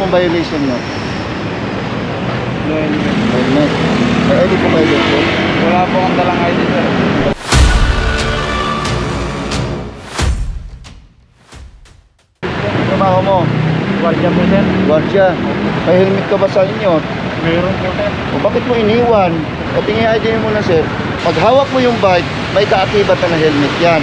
Anong violation nyo? No helmet. Helmet. May ID po kayo dito? Wala po akong dalang ID, sir. Trabaho mo? Guardia po, sir. Guardia. May helmet ka ba sa inyo? Meron po, sir. O bakit mo iniwan? O tingin ID mo na, sir. Pag hawak mo yung bike, may kaakibatan na helmet yan.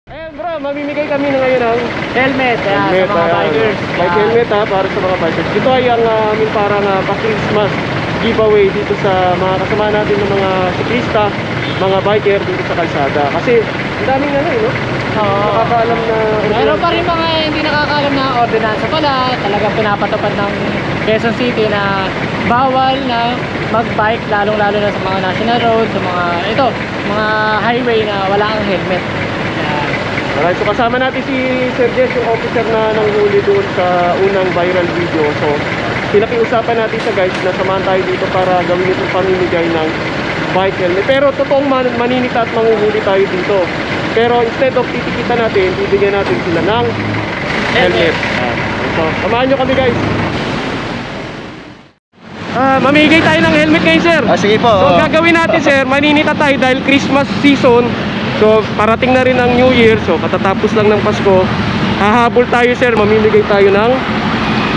Ayan bro, mamimigay kami na ngayon ng Helmet, sa helmet, mga bikers. bike helmet ha, para sa mga bikers. Ito ay ang aming parang pa-Christmas giveaway dito sa mga kasama natin ng mga siklista, mga biker dito sa kalsada. Kasi ang daming no? Nakakaalam na... Meron pa rin mga hindi nakakaalam na ordinansa pala. Talagang pinapatupad ng Quezon City na bawal na mag-bike, lalong-lalo na sa mga national roads, sa mga highway na wala ang helmet. Alright, so kasama natin si Sir Jess, yung officer na nanghuli doon sa unang viral video. So, pinakiusapan natin siya guys na samahan tayo dito para gawin itong pamimigay ng bike helmet. Pero totoong maninita at manguhuli tayo dito. Pero instead of titikita natin, bibigyan natin sila ng helmet. So, samahan nyo kami guys. Mamigay tayo ng helmet ngayon, sir. Sige po. So, gagawin natin, sir, maninita tayo dahil Christmas season. So, parating na rin ang New Year. So, katatapos lang ng Pasko. Hahabol tayo, sir. Mamimigay tayo ng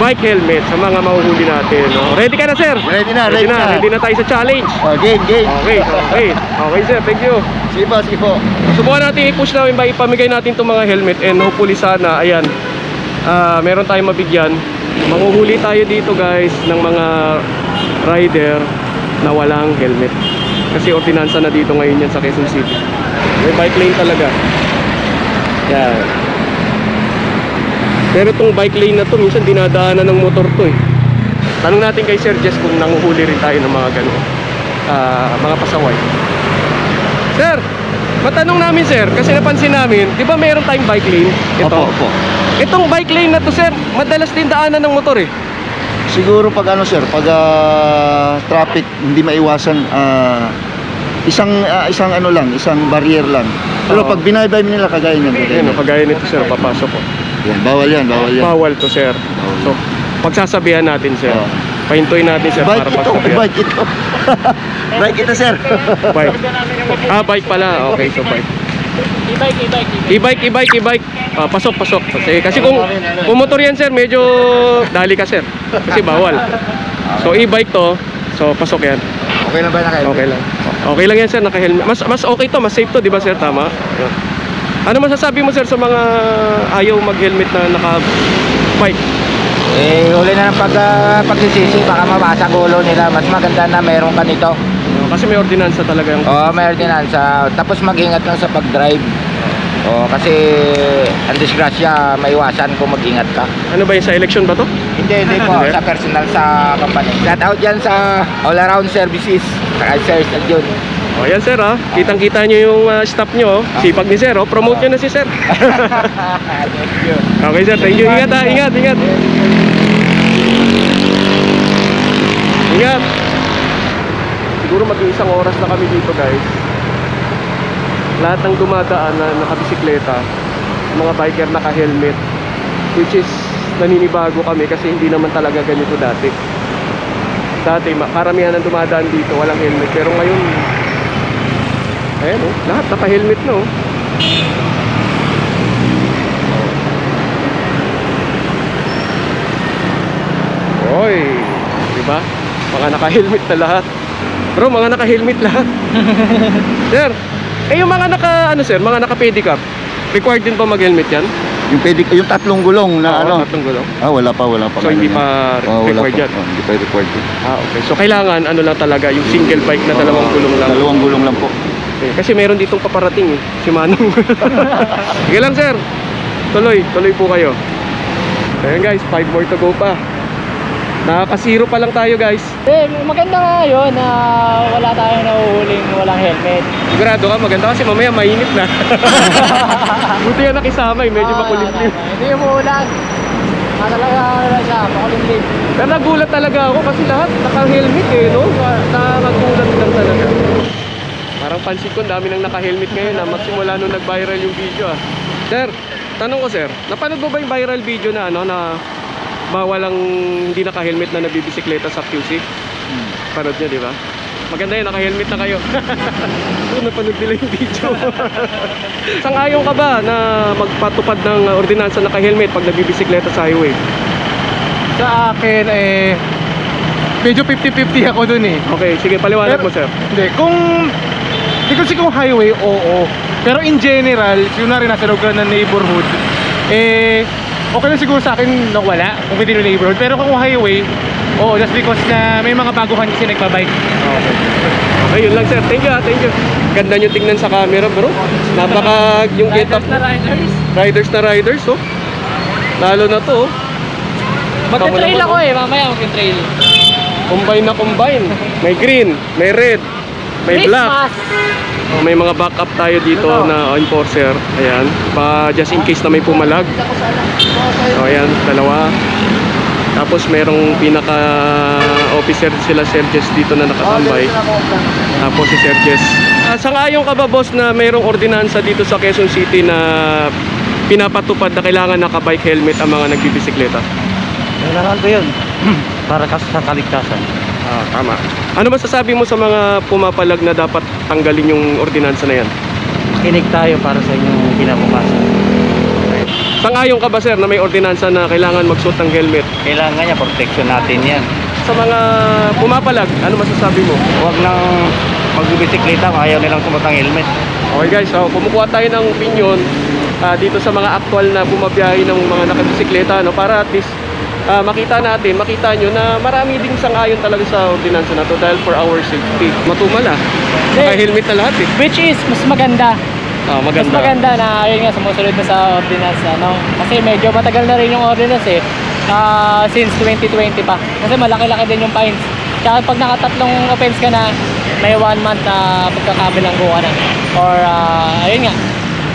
bike helmet sa mga mahuhuli natin. No? Ready ka na, sir? Ready na, ready na. Ready na tayo sa challenge. Game. Okay, sir. Thank you. Sige po. Subukan natin i-push namin ba ipamigay natin itong mga helmet. And hopefully sana, ayan, meron tayong mabigyan. Manguhuli tayo dito, guys, ng mga rider na walang helmet. Kasi ordinansa na dito ngayon yan sa Quezon City. May bike lane talaga. Yan. Pero itong bike lane na to, minsan dinadaanan ng motor to eh. Tanong natin kay Sir Jess kung nanguhuli rin tayo ng mga gano'n, mga pasaway. Sir, matanong namin sir, kasi napansin namin, di ba mayroon tayong bike lane? Ito. Opo. Itong bike lane na to sir, madalas din daanan ng motor eh. Siguro pag pag traffic hindi maiwasan, isang barrier lang. Pero pag binaybay nila kagaya niyan. Kagaya nito sir, papasok ko. Yan, bawal yan. Bawal to sir. So, pagsasabihan natin sir. Pahintuin natin sir para pagsabihan. Bike ito. Bike ito sir. Bike. Bike pala. Okay, so bike. E-bike. Pasok. Kasi kung motor yan sir, medyo dali ka sir. Kasi bawal. So e-bike to. So pasok yan. Okay lang ba naka-helmet? Okay lang. Okay lang yan sir, naka-helmet. Mas okay to, mas safe to, di ba sir? Tama? Ano masasabi mo sir sa mga ayaw mag-helmet na naka-bike? Huli na ng pagsisisi, baka mabasa ulo nila. Mas maganda na meron ka nito. Kasi may ordinansa talaga yung... Oo, may ordinansa. Tapos mag-ingat lang sa pag-drive. Kasi ang disgrasya, maiwasan kung mag-ingat ka. Ano ba yun, sa election ba to? Hindi po. Sa personal, sa company. Shout out yan sa all-around services. Saka Sir Jun. Yan sir ha. Kitang-kita nyo yung staff nyo. Sipag ni sir. Promote nyo na si sir. Thank you. Okay sir, thank you. Ingat ha, ingat. Ingat. Siguro mag-iisang oras na kami dito guys. Lahat ng dumadaan na nakabisikleta, mga biker naka-helmet, which is naninibago kami kasi hindi naman talaga ganito dati. Dati karamihan ng dumadaan dito walang helmet, pero ngayon ayan lahat naka-helmet na Oy, diba? Mga naka-helmet na lahat. Bro, mga naka-helmet lahat. Sir, yung mga mga naka-pedicab, required din pa mag-helmet yan? Yung tatlong gulong na tatlong gulong. Wala pa. So hindi pa required yan? Hindi pa required yan. Okay. So kailangan lang talaga, yung single bike na dalawang gulong lang. Dalawang gulong lang po. Okay. Kasi meron ditong paparating si Manong. Sige lang sir. Tuloy po kayo. Ayan guys, 5 more to go pa. Nakaka-zero pa lang tayo guys. Maganda nga yun na wala tayong nahuhuling walang helmet. Sigurado ka, maganda kasi mamaya mainit na. Buti yan nakisama medyo makulimlim. Hindi umuulan. talaga ano siya, makulimlim. Pero nagulat talaga ako kasi lahat naka-helmet eh, no? Nagulat lang talaga. Parang pansin ko, dami nang naka-helmet ngayon na magsimula nung nag-viral yung video ah. Sir, tanong ko sir, napanood mo ba yung viral video na ano na bawal ang hindi naka-helmet na nabibisikleta sa QC? Panood nyo, di ba? Maganda yun, naka-helmet na kayo. Napanood nila yung video. Sang-ayon ka ba na magpatupad ng ordinansa naka-helmet pag nagbibisikleta sa highway? Sa akin medyo 50-50 ako dun eh. Okay, sige, paliwanag mo sir. Hindi kasi kung highway, oo. Pero in general, yun na rin nasa lugar ng neighborhood, okay lang siguro sa akin na wala kung pwede yung neighborhood. Pero kung highway, oo, just because na may mga baguhan kasi nagbabike. Okay, yun lang sir. Thank you ha, thank you. Ganda nyo tingnan sa camera bro. Napaka yung get up. Riders na riders. Oh. Lalo na to. Magka-trail ako eh, mamaya magka-trail. Combine na combine. May green, may red, may black. May mga backup tayo dito na enforcer. Ayan, just in case na may pumalag. So ayan, dalawa. Tapos merong pinaka officer sila Serges dito na nakatambay. Tapos si Serges. Sang-ayon ka ba boss na mayroong ordinansa dito sa Quezon City na pinapatupad na kailangan naka-bike helmet ang mga nagbibisikleta? Kailangan ko yun para sa kaligtasan. Tama. Ano masasabi mo sa mga pumapalag na dapat tanggalin yung ordinansa na yan? Kinig tayo para sa inyong kinabukasan. Sang-ayon ka ba sir na may ordinansa na kailangan magsuot ng helmet? Kailangan niya, protection natin yan. Sa mga pumapalag, ano masasabi mo? Huwag nang magbibisikleta kung ayaw nilang sumot ng helmet. Okay guys, so kumukuha tayo ng opinion dito sa mga actual na bumabiyahe ng mga nakabisikleta, no? Para at least makita nyo na marami ding sang-ayon talaga sa ordinansa na to dahil for our safety. Matumala. Naka-helmet na lahat eh. Which is mas maganda. Maganda. Mas maganda na ayun nga sumusunod na sa ordinance no? Kasi medyo matagal na rin yung ordinance eh. Since 2020 pa. Kasi malaki-laki din yung fines. Kaya pag nakatatlong offense ka na, may 1 month na pagkakabilanggo ka na. Or ayun nga,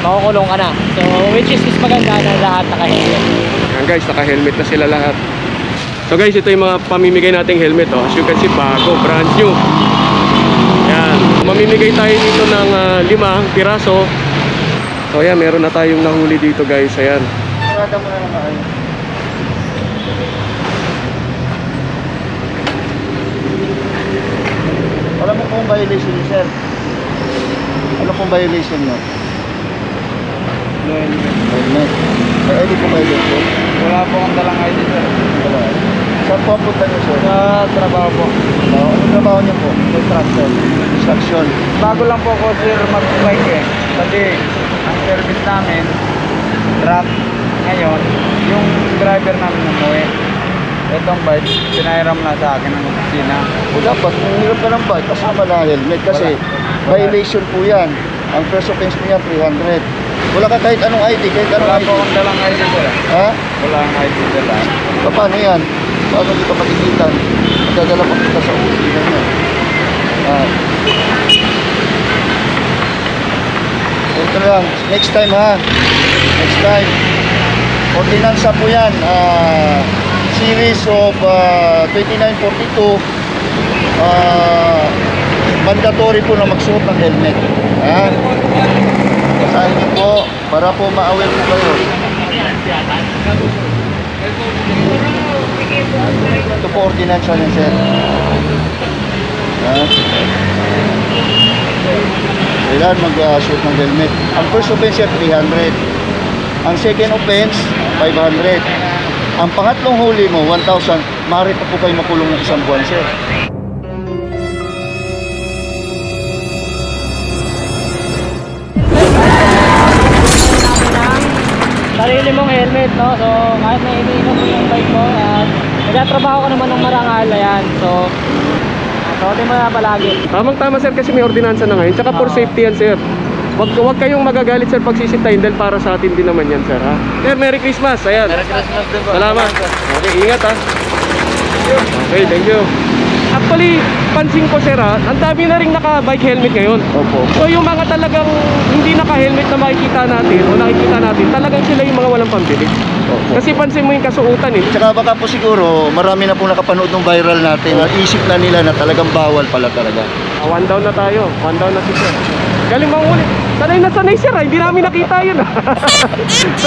makukulong ka na. So which is mas maganda na lahat naka-helmet. Ayan guys, naka-helmet na sila lahat. So guys, ito yung mga pamimigay nating helmet. As you can see, bago, brand new. Ayan, mamimigay tayo dito ng 5 piraso. So ayan, meron na tayong nahuli dito guys. Ayan. Sarada mo na naman kayo. Alam mo kung violation niyo, sir? Ano kung violation niyo? Helmet. May ID po kayo dito? Wala po akong dalang ID, sir. Wala. Saan po ang punta niyo, sir? Sa trabaho po. Anong trabaho niyo po? Construction. Construction. Bago lang po ako, sir, mag-bike eh. Kasi ang service namin, truck. Ngayon, yung driver namin umuwi. Itong bike, pinahiram na sa akin ng opisina. O dapat, kung hirap ka ng bike, kasama na helmet kasi violation po yan. Ang first offense niya 300. Wala ka kahit anong ID, kahit anong Wala ID. po akong dalang ID, sir. Ha? Wala ang ID dala. Paano yan? Paano dito matikitan? Magdadala pa kita sa opisina niya. Ito lang. Next time ha. Next time. Ordinansa po yan. Series of 2942. Mandatory po na magsuot ng helmet. Ha? Basahin niyo po para po ma-aware po kayo. Ito po ordinansa niya, sir. Kailangan mag-shoot ng helmet. Ang first offense yan, 300. Ang second offense, 500. Ang pangatlong huli mo, 1,000. Maaari pa po kayo makulong ng 1 buwan, sir. Sarili mong helmet, no? So, kahit na iniinom mo yung bike mo at nagtatrabaho ka naman ng marangal, ayan. So, suotin mo na palagi. Tamang-tama sir kasi may ordinansa na ngayon. Tsaka for safety yan sir. Wag kayong magagalit sir pag sisitahin dahil para sa atin din naman yan sir ha. Sir, Merry Christmas. Ayan. Merry Christmas din po. Salamat. Okay, ingat ha. Okay, thank you. Actually, pansin ko sir ha, ang dami na rin naka-bike helmet ngayon. Opo. So yung mga talagang hindi naka-helmet na makikita natin o nakikita natin, talagang sila yung mga walang ng pambili. Opo. Kasi pansin mo yung kasuotan eh. Tsaka baka po siguro, marami na po nakapanood ng viral natin. Naisip na nila na talagang bawal pala talaga. One down na tayo. One down na si sir. Galing mga ulit. Sanay na sanay sir, hindi namin nakita yun.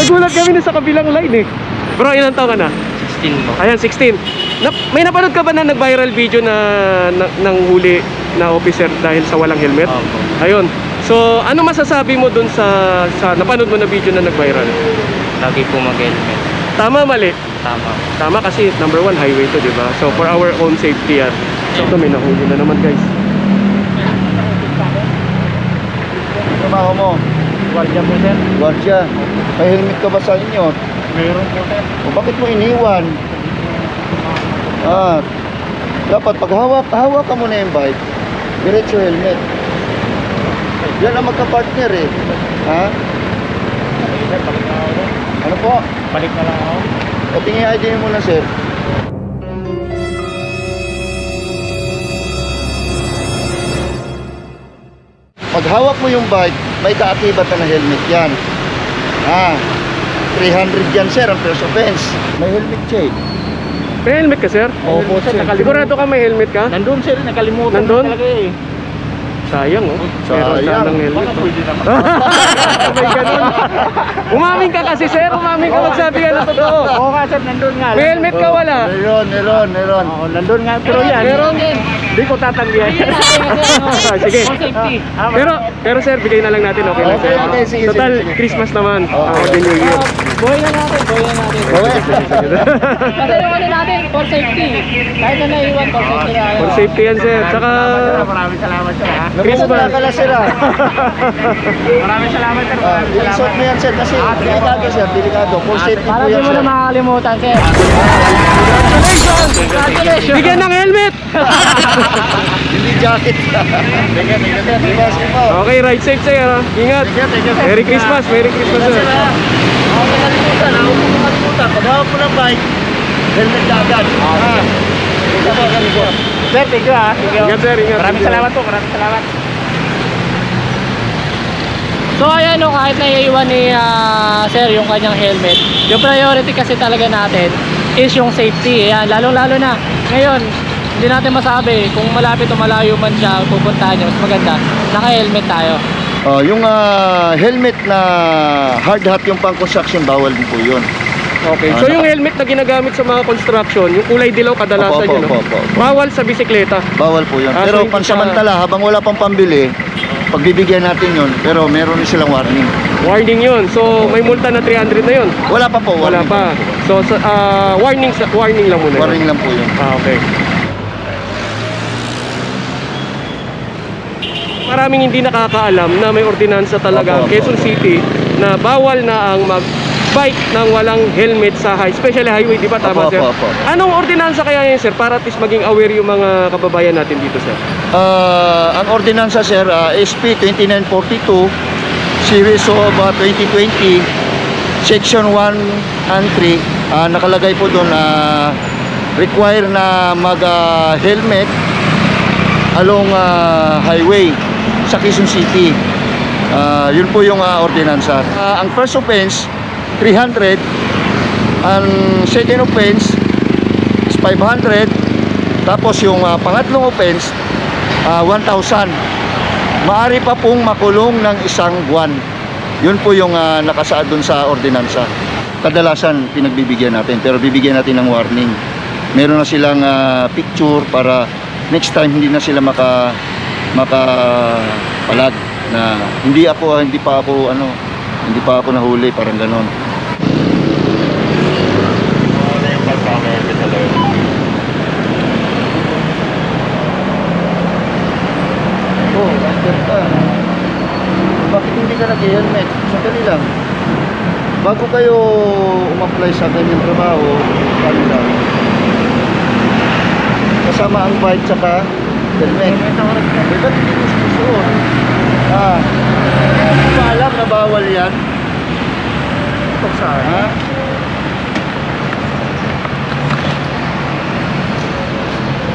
Nagulat kami na sa kabilang line eh. Bro, ilang taon ka na? 16 po. Ayan, 16. May napanood ka ba na nag-viral video na ng huli na officer dahil sa walang helmet? Opo. Ayun. So, ano masasabi mo dun sa napanood mo na video na nag-viral? Lagi po mag-helmet. Tama, mali? Tama. Tama kasi number 1 highway to, di ba? So, for our own safety yan. So, ito may nahuli na naman guys. Trabaho mo, Guardia po sir. gwardiya. May helmet ka ba sa inyo? Meron po sir. O bakit mo iniwan? Dapat pag hawak ka muna yung bike, diretso helmet. Yan ang magka-partner eh. Ha? Sir, balik na ako. Ano po? Balik na lang ako. O tingin ID mo na sir. Pag hawak mo yung bike, may kaakibat na helmet yan. 300 yan sir ang first offense. May helmet check. May helmet ka, sir? Opo, sir. Sigurado ka may helmet ka? Nandun sir, nakalimutan Nandun? talaga eh. Sayang, oh. Meron Sayang. sanang helmet. Baka pwede naman. May ganun. Umaming ka kasi, sir. Umaming ka magsabi ka na totoo. Oo nga sir, nandun nga. May helmet ka, wala? Meron. Oo, nandun nga. Pero yan, Meron. hindi ko tatanggihan. Sige. For safety. Pero sir, bigay na lang natin, okay lang, sir? Okay, sige, Total, sige. Christmas naman. Okay. Ako din New Year. Buhay na natin. Kasi yung ano natin, for safety. Kahit na naiwan, for safety na. For safety yan, sir. Tsaka, Maraming salamat sir ha. Christmas. Ka na sir Maraming salamat sir. Maraming I-insert mo yan sir kasi delikado sir, delikado. Full safety po Para yan di mo sir. na makakalimutan sir. Congratulations! bigyan ng helmet! Hindi jacket. Dimas po. Okay, ride safe, sir. Ingat. Merry Christmas, Merry Christmas, sir. Ako nakalimutan. Pag hawak mo ng bike, helmet ka agad. Sir, thank you ha. Thank you. Ingat, sir. Ingat. Maraming salamat po. Maraming salamat. So ayan no, kahit naiiwan ni sir yung kanyang helmet, yung priority kasi talaga natin is yung safety. Ayan, lalong-lalo na ngayon, hindi natin masabi kung malapit o malayo man siya pupuntahan nyo. Mas maganda, naka-helmet tayo. Yung helmet na hard hat yung pang construction, bawal din po yun. Okay. So yung helmet na ginagamit sa mga construction, yung kulay dilaw kadalasan yun, no? Opo. Bawal sa bisikleta. Bawal po yun. So Pero hindi pansamantala, habang wala pang pambili, pagbibigyan natin yun, pero meron din silang warning. Warning yun. So may multa na 300 na yun. Wala pa po. Wala warning pa. So warning lang muna. Warning lang po yun. Okay. Maraming hindi nakakaalam na may ordinansa talaga ang Opo. Quezon City na bawal na ang mag-bike ng walang helmet sa especially highway, di ba? Tama, Opo, sir? opo. Anong ordinansa kaya yun, sir? Para at least maging aware yung mga kababayan natin dito, sir. Ang ordinansa sir, SP 2942 Series of 2020 Section 1 and 3, nakalagay po doon require na mag helmet along highway sa Quezon City. Yun po yung ordinansa. Ang first offense 300, ang second offense is 500, tapos yung pangatlong offense 1,000. Maaari pa pong makulong ng 1 buwan. Yun po yung nakasaad dun sa ordinansa. Kadalasan pinagbibigyan natin, pero bibigyan natin ng warning. Meron na silang picture para next time hindi na sila makapalag na hindi pa ako nahuli, parang ganon. Master ka. Bakit hindi ka nag-helmet? Sandali lang. Bago kayo umapply sa ganyang trabaho, ano lang? Kasama ang bike tsaka helmet. Ba't hindi mo susuot? Hindi ba alam na bawal yan? Saan? Ha?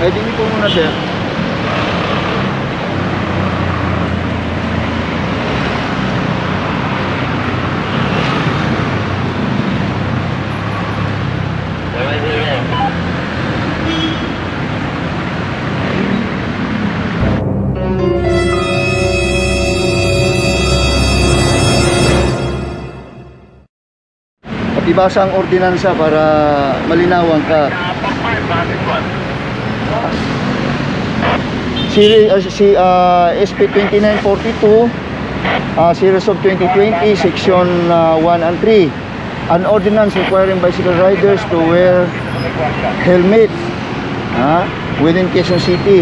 Eh, dini po muna, sir. ibasa ang ordinansa para malinawan ka. SP 2942, Series of 2020, Section 1 and 3. An ordinance requiring bicycle riders to wear helmets within Quezon City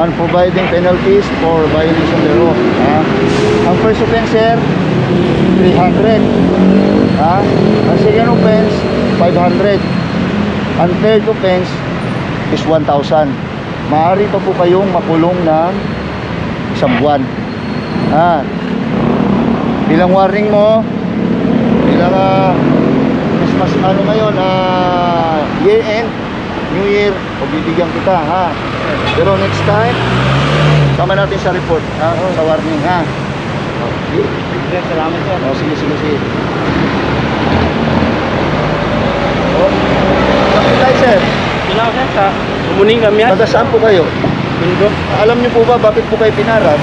and providing penalties for violation thereof. Ang first offense, 300. Ang second offense, 500. Ang third offense is 1,000. Maaari pa po kayong makulong ng isang buwan. Bilang warning mo, bilang Christmas ngayon, year end, New Year, o bibigyan kita, Pero next time, sama natin sa report, sa warning, Salamat sir. Sige. Bakit tayo, sir? Kailangan sir, sa umuning kami yan. Taga saan po kayo? Mundo. Alam niyo po ba bakit po kayo pinarat?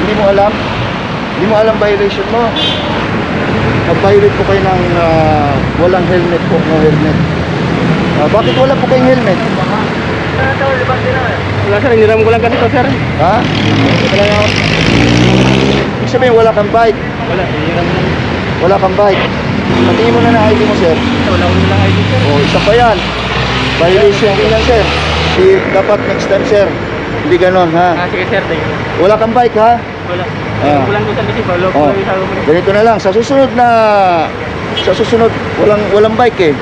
Hindi mo alam? Hindi mo alam violation mo? Mag-violate po kayo ng walang helmet po, no helmet. Bakit wala po kayong helmet? Wala sir, hiniram ko lang kasi ito sir. Ibig sabihin wala kang bike. Wala, hiniram ko lang. Wala kang bike. Patingin mo na ID mo, sir. Wala ko nilang ID sir. Isa pa yan. Violation din yan, sir. Dapat next time, sir. Hindi ganon, Sige sir, thank you. Wala kang bike, Wala. Hiniram ko lang ko sir kasi wala ko lang isago mo. Ganito na lang. Sa susunod, walang bike eh.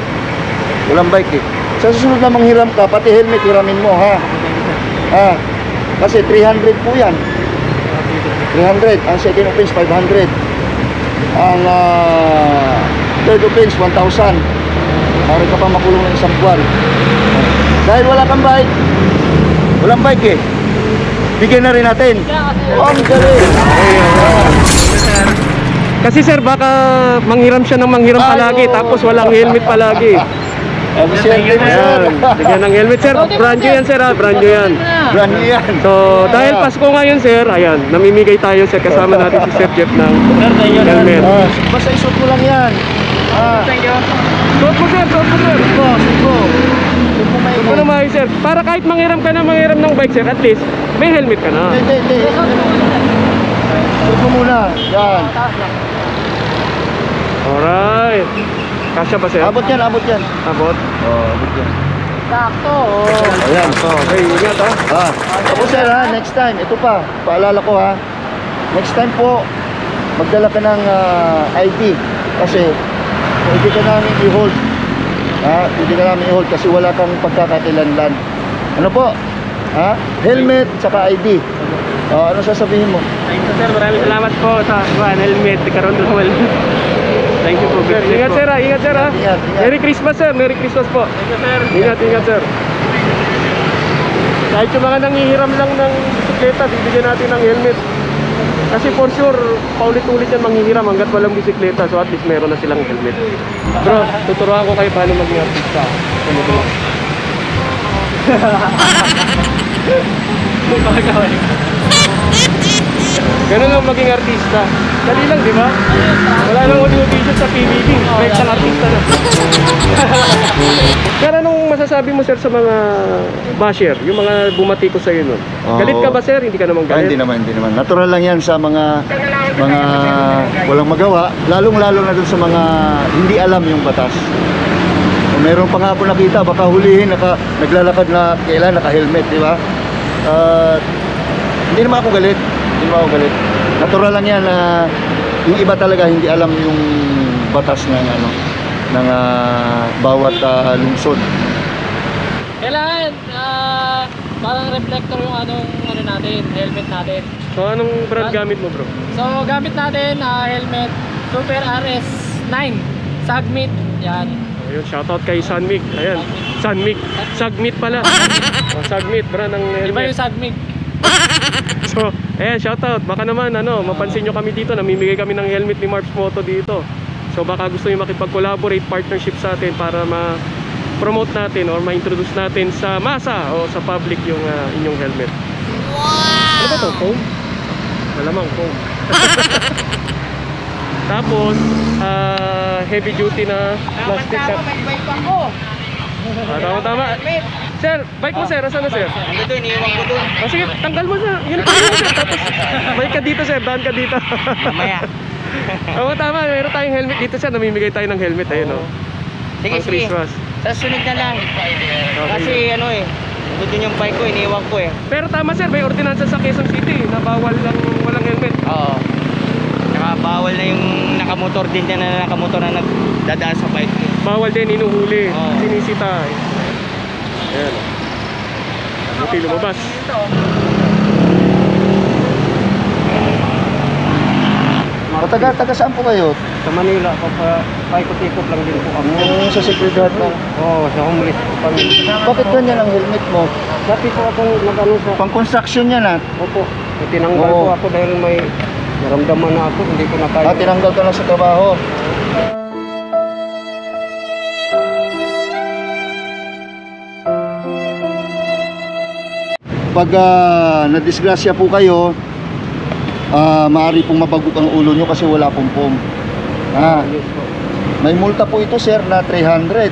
Walang bike eh. Sa susunod na manghiram ka, pati helmet hiramin mo, Kasi 300 po yan. 300. Ang second offense, 500. Ang third offense, 1,000. Maaari ka pa makulong ng isang buwan. Dahil wala kang bike, walang bike eh, bigyan na rin natin. Ang galing. Kasi sir, baka manghiram siya ng manghiram palagi, tapos walang helmet palagi. Sir, Bigyan ng helmet sir, brand new yan sir brand new yan. brand new yan. So, dahil Pasko ngayon sir, ayan, namimigay tayo sir, kasama natin si Sir Jeff ng helmet. Basta isot mo lang yan. Thank you. Suot mo sir, suot mo sir. Ano may sir, para kahit manghiram ka na manghiram ng bike sir, at least may helmet ka na. Hindi. Isot mo muna. Yan. Alright. Kasya ba sir? Abot yan. Abot? Abot yan. Sakto. Ayan. Okay, ingat Tapos sir, next time, ito pa, paalala ko next time po, magdala ka ng ID kasi hindi ka namin i-hold. Hindi ka namin i-hold kasi wala kang pagkakatilanlan. Ano po? Helmet saka ID. Ano sasabihin mo? Thank you sir, maraming salamat po sa helmet, karon dumal. Thank you po sir. Ingat sir, ingat sir. Ingat. Merry Christmas sir, Merry Christmas po. Thank you sir. Ingat sir. Kahit yung mga nanghihiram lang ng bisikleta, bibigyan natin ng helmet. Kasi for sure, paulit-ulit yan manghihiram hanggat walang bisikleta. So at least meron na silang helmet. Bro, tuturuan ko kayo paano maging artista. Ganun lang maging artista. Dali lang, di ba? Wala nang audition sa PBB. May isang artista na. Pero anong masasabi mo sir sa mga basher? Yung mga bumati ko sa'yo nun? Galit ka ba sir? Hindi ka naman galit? Hindi naman. Natural lang yan sa mga walang magawa. Lalong-lalo na dun sa mga hindi alam yung batas. Kung meron pa nga ako nakita, baka hulihin, naglalakad na kailan, naka-helmet, di ba? Hindi naman ako galit. Natural lang yan na yung iba talaga hindi alam yung batas ng bawat lungsod. Kailangan parang reflector yung ano natin, helmet natin. So anong brand gamit mo bro? So gamit natin helmet Super RS9 Sagmit. Yan. Ayun, shoutout kay Sunmig. Ayan, Sagmit pala. Sagmit brand ng helmet. Iba yung Sagmit. So, ayan, shoutout. Baka naman, mapansin nyo kami dito, namimigay kami ng helmet ni Marps Moto dito. So, baka gusto nyo makipag-collaborate, partnership sa atin para ma-promote natin or ma-introduce natin sa masa o sa public yung inyong helmet. Wow! Ano ba ito? Foam? Malamang foam. Tapos, heavy duty na plastic cap. Tama. Sir, bike mo sir, asan na sir? Ito, iniiwan ko doon. Sige, tanggal mo na. Yun pa rin sir. Tapos, bike ka dito sir, daan ka dito. Mamaya. Oo, tama. Meron tayong helmet dito sir. Namimigay tayo ng helmet. Ayun, oh. Sige, Pang sige. Christmas. Sa sunod na lang. Kasi ano eh, doon yung bike ko, iniiwan ko eh. Pero tama sir, may ordinansa sa Quezon City na bawal lang walang helmet. Oo. Saka bawal na yung nakamotor din na nakamotor na nagdadaan sa bike. Bawal din, inuhuli. Oo. Sinisita. Ayan. Buti lumabas. Taga saan po kayo? Sa Manila, paikot-ikot lang din po kami. Sa seguridad lang. Oo, sa homeless po kami. Bakit ganyan ang helmet mo? Dati po akong nag-ano sa... Pang construction yan ah. Opo, tinanggal Oo. po ako dahil may naramdaman na ako, hindi ko na kaya. Tinanggal ka lang sa trabaho. Pag nadisgrasya po kayo, maaari pong mabagok ang ulo nyo kasi wala pong pom. Yes po. May multa po ito sir na 300.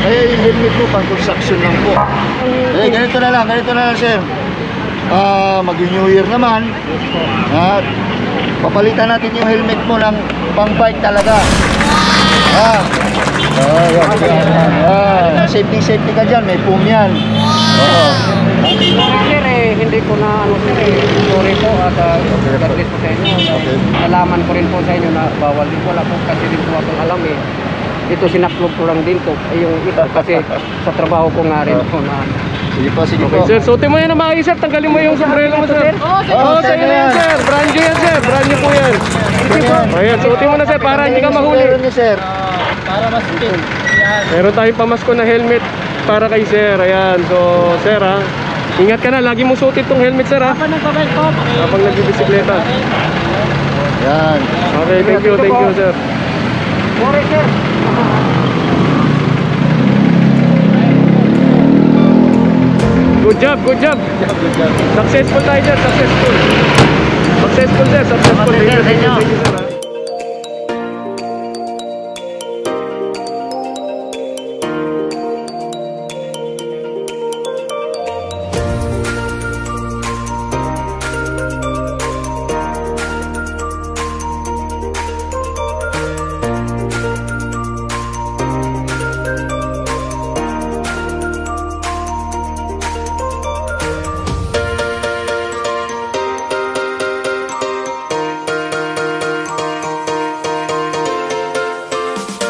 Kaya yung helmet mo pang construction lang po. Ganito na lang sir. Mag-New Year naman. Papalitan natin yung helmet mo ng pang bike talaga. Safety ka dyan, may foam yan. Oo. Sir, hindi ko na sorry po at regardless po sa inyo. Okay. Nalaman ko rin po sa inyo na bawal din wala po kasi din po akong alam eh. Ito sinaklog ko lang din to. Yung ito kasi sa trabaho ko nga rin po na. Sige po. Okay, sir, suotin mo yan na maayos sir. Tanggalin mo yung sombrero mo sir. Oo, sa'yo na yan sir. Brand new yan sir. Brand new po yan. Ayan, suotin mo na sir para hindi ka mahuli. Sir. Meron tayong pamasko na helmet para kay sir. Ayan, so sir ha. Ingat ka na, lagi mong suotin tong helmet sir ha. Habang nagbibisikleta. Yan. Okay, thank you sir. Sorry sir. Good job. Successful tayo sir, successful. Successful sir, successful. Thank you sir.